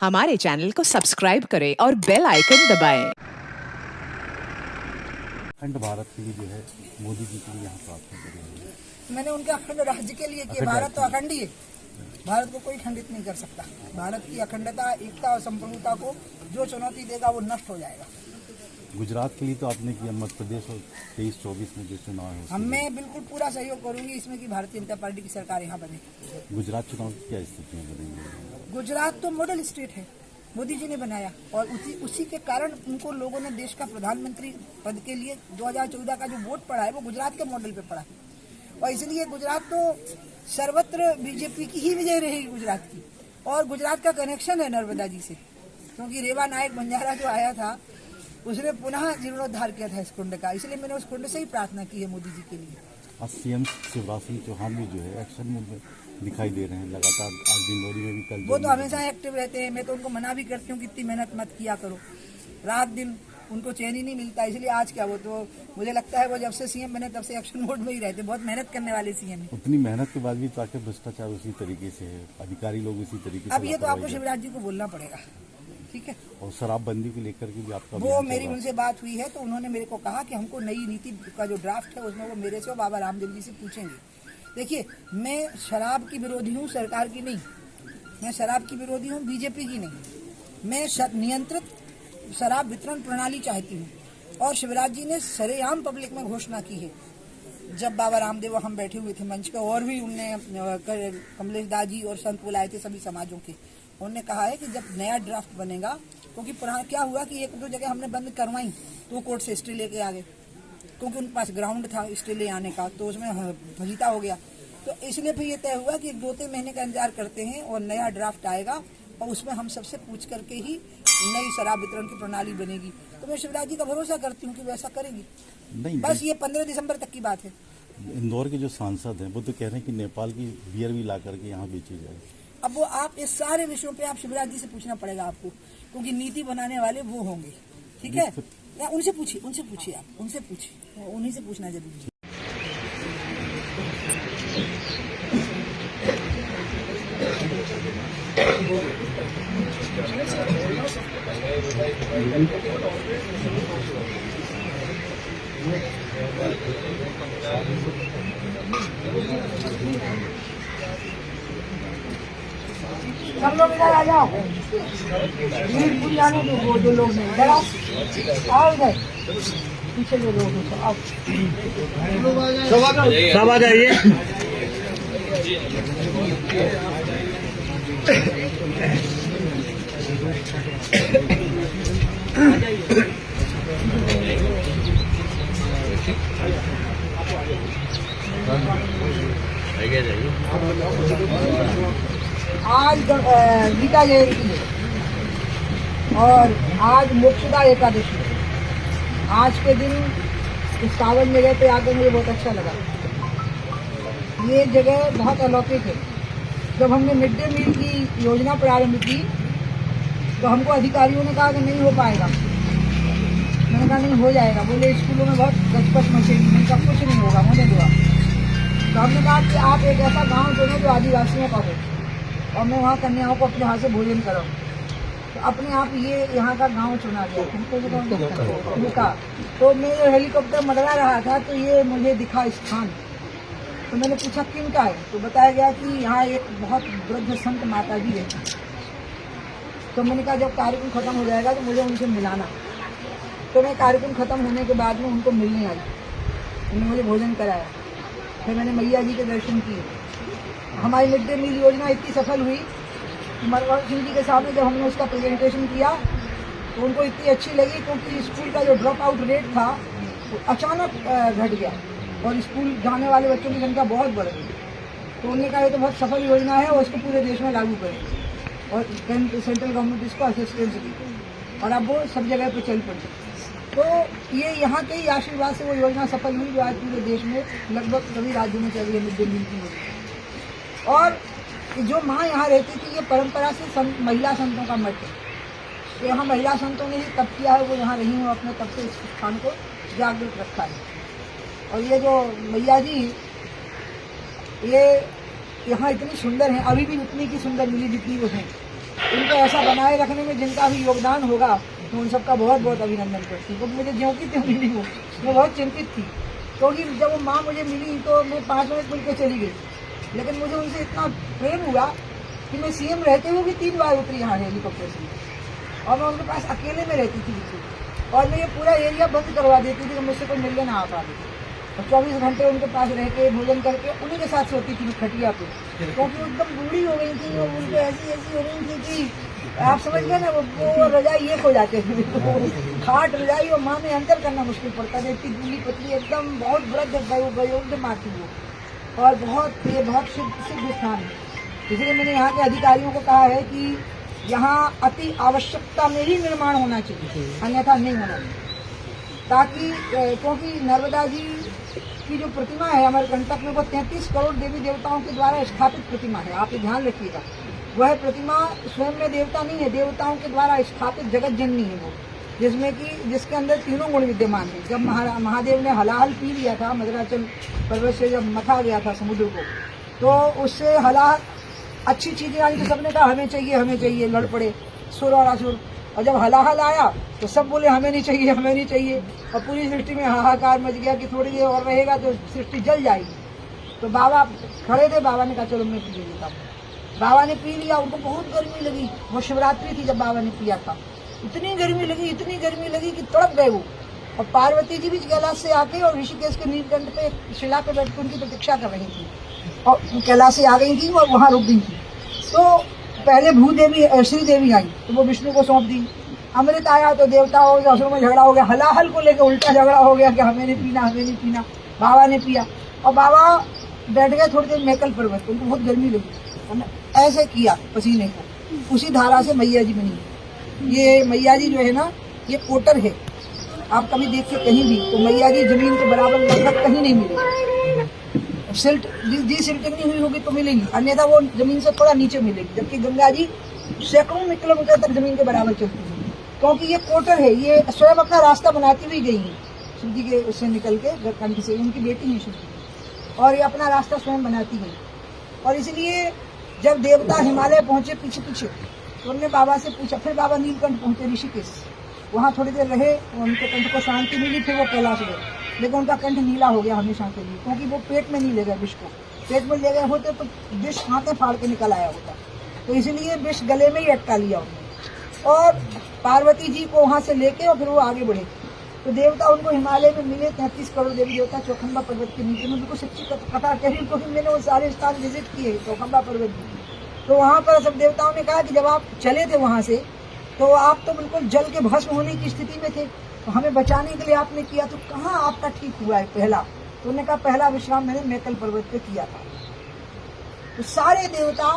हमारे चैनल को सब्सक्राइब करें और बेल आइकन दबाएं। अखंड भारत के लिए जो है मोदी जी के लिए यहाँ प्रार्थना करी है। मैंने उनके अखंड राज्य के लिए किया। भारत तो अखंड ही है, भारत को कोई खंडित नहीं कर सकता। भारत की अखंडता, एकता और संप्रभुता को जो चुनौती देगा वो नष्ट हो जाएगा। गुजरात के लिए तो आपने किया, मध्य प्रदेश और 23-24 में जो चुनाव है मैं बिल्कुल पूरा सहयोग करूंगी इसमें कि भारतीय जनता पार्टी की सरकार यहाँ बने। गुजरात चुनाव की क्या स्थितियाँ बनेंगी? गुजरात तो मॉडल स्टेट है, मोदी जी ने बनाया और उसी के कारण उनको लोगों ने देश का प्रधानमंत्री पद के लिए 2014 का जो वोट पड़ा है वो गुजरात के मॉडल पे पड़ा है और इसलिए गुजरात तो सर्वत्र बीजेपी की ही विजय रहेगी गुजरात की। और गुजरात का कनेक्शन है नर्मदा जी से, क्योंकि रेवा नायक बंजारा जो आया था उसने पुनः जीर्णोद्धार किया था इस कुंड का, इसलिए मैंने उस कुंड से ही प्रार्थना की है मोदी जी के लिए। आज सीएम शिवराज सिंह चौहान भी जो है एक्शन में दिखाई दे रहे हैं लगातार। आज डिंडोरी में भी कल वो तो हमेशा एक्टिव रहते हैं, मैं तो उनको मना भी करती हूँ कि इतनी मेहनत मत किया करो, रात दिन उनको चैन ही नहीं मिलता। इसलिए आज क्या, वो तो मुझे लगता है वो जब से सीएम बने तब से एक्शन मोड में ही रहते, बहुत मेहनत करने वाले सीएम है। उतनी मेहनत के बाद भी ताकि भ्रष्टाचार उसी तरीके से है, अधिकारी लोग उसी तरीके से। अब ये तो आपको शिवराज जी को बोलना पड़ेगा, ठीक है। और शराबबंदी को लेकर के भी आपका वो मेरी उनसे बात हुई है तो उन्होंने मेरे को कहा कि हमको नई नीति का जो ड्राफ्ट है उसमें वो मेरे से और बाबा रामदेव जी से पूछेंगे। देखिए, मैं शराब की विरोधी हूँ, सरकार की नहीं। मैं शराब की विरोधी हूँ, बीजेपी की नहीं। मैं नियंत्रित शराब वितरण प्रणाली चाहती हूँ और शिवराज जी ने सरेआम पब्लिक में घोषणा की है। जब बाबा रामदेव हम बैठे हुए थे मंच पे और भी उनने कमलेश दाजी और संत बुलाए थे सभी समाजों के, उन्होंने कहा है कि जब नया ड्राफ्ट बनेगा, क्योंकि पुराना क्या हुआ कि एक दो जगह हमने बंद करवाई तो कोर्ट से स्टे लेके आ गए, क्योंकि उनके पास ग्राउंड था स्टे ले आने का, तो उसमें फजीता हो गया। तो इसलिए फिर ये तय हुआ कि 2-3 महीने का इंतजार करते हैं और नया ड्राफ्ट आएगा और उसमें हम सबसे पूछ करके ही नई शराब वितरण की प्रणाली बनेगी। तो मैं शिवराज जी का भरोसा करती हूँ कि वो ऐसा करेंगी। नहीं, बस ये 15 दिसंबर तक की बात है। इंदौर के जो सांसद हैं वो तो कह रहे हैं कि नेपाल की बियर भी ला करके यहाँ बेची जाए। अब वो आप इस सारे विषयों पे आप शिवराज जी से पूछना पड़ेगा आपको, क्योंकि नीति बनाने वाले वो होंगे, ठीक है। या उनसे पूछिए आप उनसे पूछिए, उन्हीं से पूछना जरूरी है। सब लोग इधर आ जाओ, भीड़ जाने दो, वो जो लोग इधर आओ, इधर पीछे जो लोग हैं आओ, सब आ जाइए। आज गीता जयंती है और आज मोक्षदा एकादशी है। आज के दिन इस पावन जगह पे आकर मुझे बहुत अच्छा लगा। ये जगह बहुत अलौकिक है। जब हमने मिड डे मील की योजना प्रारंभ की तो हमको अधिकारियों ने कहा कि नहीं हो पाएगा। मैंने कहा नहीं हो जाएगा। बोले स्कूलों में बहुत गचपच मचेगी, नहीं का कुछ नहीं होगा, होने दो। तो हमने कहा कि आप एक ऐसा गांव चुनो जो आदिवासियों का हो और मैं वहाँ कन्याओं को अपने हाथ से भोजन कराऊँ। तो अपने आप ये यहाँ का गांव चुना गया। तो मैं हेलीकॉप्टर मंडरा रहा था तो ये मुझे दिखा स्थान। तो मैंने पूछा किन का है, तो बताया गया कि यहाँ एक बहुत वृद्ध संत माता जी है। तो मैंने कहा जब कार्यक्रम खत्म हो जाएगा तो मुझे उनसे मिलाना। तो मैं कार्यक्रम खत्म होने के बाद में उनको मिलने आई, उन्होंने मुझे भोजन कराया, फिर मैंने मैया जी के दर्शन किए। हमारी मिड डे मील योजना इतनी सफल हुई, मनमोहन सिंह जी के सामने जब हमने उसका प्रेजेंटेशन किया तो उनको इतनी अच्छी लगी, क्योंकि स्कूल का जो ड्रॉप आउट रेट था वो अचानक घट गया और स्कूल जाने वाले बच्चों की संख्या बहुत बढ़ गई। तो उन्होंने कहा ये तो बहुत सफल योजना है और इसको पूरे देश में लागू करें और सेंट्रल गवर्नमेंट इसको असिस्टेंस दी और अब वो सब जगह पर चल पड़ी। तो ये यहाँ के ही आशीर्वाद से वो योजना सफल हुई जो आज पूरे देश में लगभग सभी राज्यों में चल रही है मिड डे मील की योजना। और जो माँ यहाँ रहती थी ये परंपरा से महिला संतों का मठ है। तो यहाँ महिला संतों ने ही तप किया है, वो यहाँ रही हूँ अपने तब से इस स्थान को जागृत रखा है। और ये जो मैया जी ये यहाँ इतनी सुंदर हैं, अभी भी उतनी की सुंदर मिली जितनी वो हैं। इनको ऐसा बनाए रखने में जिनका भी योगदान होगा, तो उन सबका बहुत बहुत अभिनंदन करती हूँ। क्योंकि मुझे ज्यों की त्यों मिली वो, मैं बहुत चिंतित थी, क्योंकि जब वो माँ मुझे मिली तो मैं 5 मिनट मिल के चली गई, लेकिन मुझे उनसे इतना प्रेम हुआ कि मैं सीएम रहते हुए भी 3 बार उतरी यहाँ हेलीकॉप्टर से, और मैं उनके पास अकेले में रहती थी बिल्कुल, और मैं ये पूरा एरिया बंद करवा देती थी कि मुझसे कोई मिलने ना आ पाए, और 24 घंटे उनके पास रह के भोजन करके उन्हीं के साथ सोती थी खटिया पे, क्योंकि एकदम बूढ़ी हो गई थी और उनको ऐसी हो गई थी कि आप समझ गए ना, वो रजाई एक हो जाते थे, खाट रजाई और माँ में अंतर करना मुश्किल पड़ता था, इतनी दूली पतली एकदम बहुत वृद्ध वयोवृद्ध माँ थी वो, और बहुत सिद्ध स्थान है। इसलिए मैंने यहाँ के अधिकारियों को कहा है कि यहाँ अति आवश्यकता में ही निर्माण होना चाहिए, अन्यथा नहीं होना चाहिए, ताकि क्योंकि नर्मदा जी की जो प्रतिमा है अमरकंटक में, वो 33 करोड़ देवी देवताओं के द्वारा स्थापित प्रतिमा है, आप ये ध्यान रखिएगा। वह प्रतिमा स्वयं में देवता नहीं है, देवताओं के द्वारा स्थापित जगत जननी है वो, जिसके अंदर तीनों गुण विद्यमान है। जब महादेव ने हलाहल पी लिया था मदराचल पर्वत से, जब मथा गया था समुद्र को, तो उससे हलाहल अच्छी चीजें आई तो सबने कहा हमें चाहिए, लड़ पड़े सुर और असुर, और जब हलाहल आया तो सब बोले हमें नहीं चाहिए, और पूरी सृष्टि में हाहाकार मच गया कि थोड़ी देर और रहेगा तो सृष्टि जल जाएगी। तो बाबा खड़े थे, बाबा ने कहा चलो मैं पी लेता हूँ। बाबा ने पी लिया, उनको बहुत गर्मी लगी, वो शिवरात्रि थी जब बाबा ने पिया था, इतनी गर्मी लगी कि तड़प गए वो, और पार्वती जी भी कैलाश से आके और ऋषिकेश के नीलकंठ पे शिला पे बैठ के उनकी प्रतीक्षा कर रही थी, और कैलाश से आ गई थी और वहां रुक गई थी। तो पहले भूदेवी श्रीदेवी आई तो वो विष्णु को सौंप दी, अमृत आया तो देवताओं और असुरों में झगड़ा हो गया, हलाहल को लेकर उल्टा झगड़ा हो गया कि हमें नहीं पीना, बाबा ने पिया, और बाबा बैठ गए थोड़ी देर मैकल पर्वत, उनको बहुत गर्मी लगी, ऐसे किया पसीने को, उसी धारा से मैया जी बनी। ये मैया जी जो है ना, ये कोटर है, आप कभी देखिए कहीं भी तो मैया जी जमीन के बराबर लगभग कहीं नहीं मिलेगी, सिल्ट सिल्टिंग नहीं हुई होगी तो मिलेगी, अन्यथा वो जमीन से थोड़ा नीचे मिलेगी, जबकि गंगा जी सैकड़ों किलोमीटर तक जमीन के बराबर चलती है, क्योंकि ये कोटर है, ये स्वयं अपना रास्ता बनाती हुई गई है शिव जी के उससे निकल के कंठ से, उनकी बेटी है शिव जी, और ये अपना रास्ता स्वयं बनाती गई। और इसलिए जब देवता हिमालय पहुंचे पीछे तो उन्होंने बाबा से पूछा, फिर बाबा नीलकंठ पहुंचे ऋषिकेश, वहां थोड़ी देर रहे, उनके कंठ को शांति मिली, फिर वो कैलाश गए, लेकिन उनका कंठ नीला हो गया हमेशा के लिए, क्योंकि वो पेट में नहीं ले गए विष को, पेट में ले गए होते तो विष हाथे फाड़ के निकल आया होता, तो इसलिए विष गले में ही अटका लिया उन्होंने, और पार्वती जी को वहां से लेके और फिर वो आगे बढ़े, तो देवता उनको हिमालय में मिले, 33 करोड़ देवी देवता चौखंबा पर्वत के नीचे। मैं बिल्कुल सच्ची कथा कह रही हूँ, क्योंकि मैंने वो सारे स्थान विजिट किए चौखंबा पर्वत में, तो वहाँ पर सब देवताओं ने कहा कि जब आप चले थे वहाँ से तो आप तो बिल्कुल जल के भस्म होने की स्थिति में थे, तो हमें बचाने के लिए आपने किया, तो कहाँ आपका ठीक हुआ है पहला? तो उन्होंने कहा पहला विश्राम मैंने मैकल पर्वत पे किया था। तो सारे देवता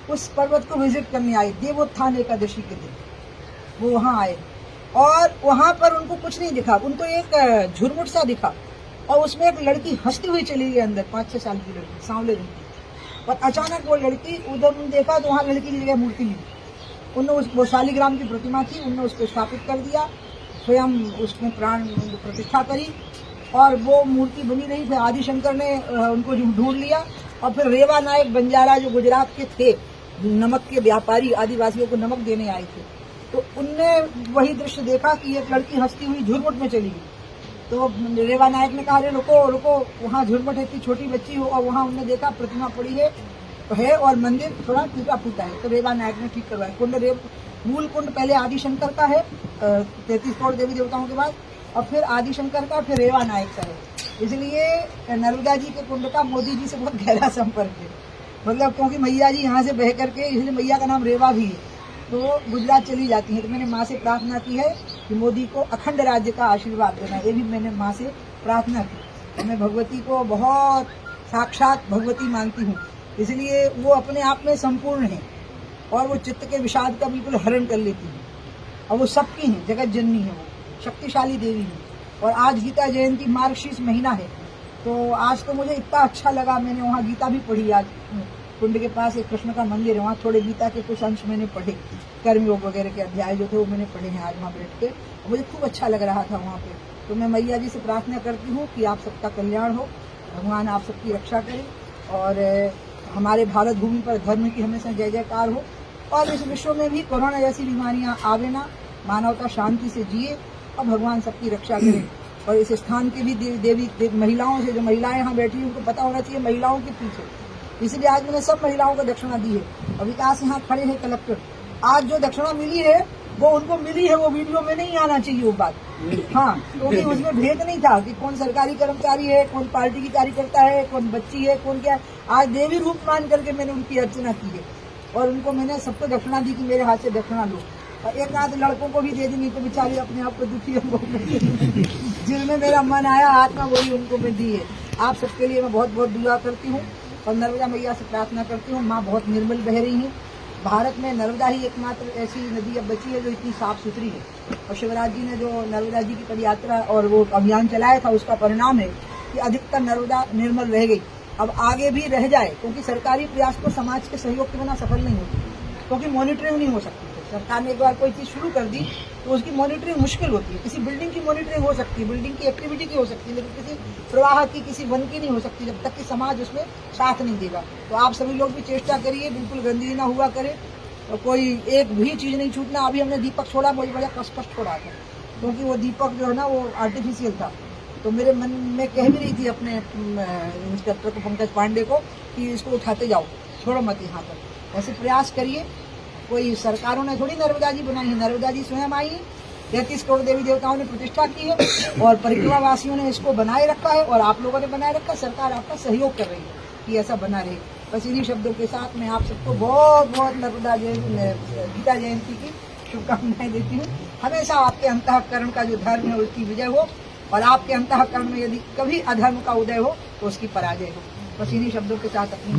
उस पर्वत को विजिट करने आए, देवोत्थान एकादशी के दिन वो वहाँ आए, और वहां पर उनको कुछ नहीं दिखा, उनको एक झुरमुट सा दिखा, और उसमें एक लड़की हंसती हुई चली गई अंदर, 5-6 साल की लड़की, सांवले रंग की, और अचानक वो लड़की उधर देखा तो वहां लड़की की जगह मूर्ति मिली, उन्होंने वो शालिग्राम की प्रतिमा थी, उन्होंने उसको स्थापित कर दिया, स्वयं उसमें प्राण प्रतिष्ठा करी, और वो मूर्ति बनी रही। फिर आदिशंकर ने उनको ढूंढ लिया, और फिर रेवा नायक बंजारा जो गुजरात के थे, नमक के व्यापारी, आदिवासियों को नमक देने आए थे, तो उनने वही दृश्य देखा कि एक लड़की हंसती हुई झुरमुट में चली गई। तो रेवा नायक ने कहा अरे रुको, वहाँ झुरमुट है, इतनी छोटी बच्ची हो, और वहाँ उन्होंने देखा प्रतिमा पड़ी है और मंदिर थोड़ा टूटा फूटा है, तो रेवा नायक ने ठीक करवाया। कुंड मूल कुंड पहले आदिशंकर का है 33 करोड़ देवी देवताओं के बाद, और फिर आदिशंकर का, फिर रेवा नायक का है। इसलिए नर्मदा जी के कुंड का मोदी जी से बहुत गहरा संपर्क है, मतलब क्योंकि मैया जी यहाँ से बह करके, इसलिए मैया का नाम रेवा भी है, तो गुजरात चली जाती है। तो मैंने माँ से प्रार्थना की है कि मोदी को अखंड राज्य का आशीर्वाद देना, ये भी मैंने माँ से प्रार्थना की। मैं भगवती को बहुत साक्षात भगवती मानती हूँ, इसलिए वो अपने आप में संपूर्ण है, और वो चित्त के विषाद का बिल्कुल हरण कर लेती है, और वो सबकी है, जगत जननी है, वो शक्तिशाली देवी है। और आज गीता जयंती मार्गशीर्ष महीना है, तो आज तो मुझे इतना अच्छा लगा, मैंने वहाँ गीता भी पढ़ी। आज कुंड के पास एक कृष्ण का मंदिर है, वहाँ थोड़े गीता के कुछ अंश मैंने पढ़े, कर्मयोग वगैरह के अध्याय जो थे वो मैंने पढ़े हैं आज वहाँ बैठ के, मुझे खूब अच्छा लग रहा था वहाँ पे। तो मैं मैया जी से प्रार्थना करती हूँ कि आप सबका कल्याण हो, भगवान आप सबकी रक्षा करें, और हमारे भारत भूमि पर धर्म की हमेशा जय जयकार हो, और इस विश्व में भी कोरोना जैसी बीमारियां आवे ना, मानवता शांति से जिए और भगवान सबकी रक्षा करे। और इस स्थान के भी देवी महिलाओं से, जो महिलाएं यहाँ बैठी हैं उनको पता होना चाहिए महिलाओं के पीछे, इसलिए आज मैंने सब महिलाओं को दक्षिणा दी है। और विकास यहाँ खड़े हैं कलेक्टर, आज जो दक्षिणा मिली है वो उनको मिली है, वो वीडियो में नहीं आना चाहिए वो बात। हाँ, क्योंकि उसमें भेद नहीं था कि कौन सरकारी कर्मचारी है, कौन पार्टी की कार्यकर्ता है, कौन बच्ची है, कौन क्या है। आज देवी रूप मान करके मैंने उनकी अर्चना की है और उनको मैंने सबको दक्षिणा दी कि मेरे हाथ से दक्षिणा लो। और एक आध लड़कों को भी दे दी, नहीं तो बेचारे अपने आप को दुखी जिनमें मेरा मन आया आत्मा वही उनको मैं दी है। आप सबके लिए मैं बहुत बहुत दुआ करती हूँ और नर्मदा मैया से प्रार्थना करती हूँ, माँ बहुत निर्मल बह रही है। भारत में नर्मदा ही एकमात्र ऐसी नदी अब बची है जो इतनी साफ सुथरी है। और शिवराज जी ने जो नर्मदा जी की पदयात्रा और वो अभियान चलाया था, उसका परिणाम है कि अधिकतर नर्मदा निर्मल रह गई। अब आगे भी रह जाए, क्योंकि सरकारी प्रयास को समाज के सहयोग के बिना सफल नहीं होती, क्योंकि मॉनिटरिंग नहीं हो सकती। सरकार ने एक बार कोई चीज शुरू कर दी तो उसकी मॉनिटरिंग मुश्किल होती है। किसी बिल्डिंग की मॉनिटरिंग हो सकती है, बिल्डिंग की एक्टिविटी की हो सकती है, लेकिन किसी प्रवाह की, किसी वन की नहीं हो सकती जब तक कि समाज उसमें साथ नहीं देगा। तो आप सभी लोग भी चेष्टा करिए, बिल्कुल गंदगी ना हुआ करे और कोई एक भी चीज नहीं छूटना। अभी हमने दीपक छोड़ा, बहुत बड़ा कष्ट छोड़ा था, क्योंकि वो दीपक जो है ना वो आर्टिफिशियल था। तो मेरे मन में कह भी रही थी अपने इंस्पेक्टर को, पंकज पांडे को, कि इसको उठाते जाओ, छोड़ो मत यहाँ पर। ऐसे प्रयास करिए। कोई सरकारों ने थोड़ी नर्मदा जी बनाई है, नर्मदा जी स्वयं आई है। 33 करोड़ देवी देवताओं ने प्रतिष्ठा की है और परिक्रमा वासियों ने इसको बनाए रखा है और आप लोगों ने बनाए रखा। सरकार आपका सहयोग कर रही है कि ऐसा बना रहे। बस इन्हीं शब्दों के साथ मैं आप सबको बहुत बहुत नर्मदा गीता जयंती की शुभकामनाएं देती हूँ। हमेशा आपके अंतःकरण का जो धर्म है उसकी विजय हो और आपके अंतःकरण में यदि कभी अधर्म का उदय हो तो उसकी पराजय हो। बस इन्हीं शब्दों के साथ अपनी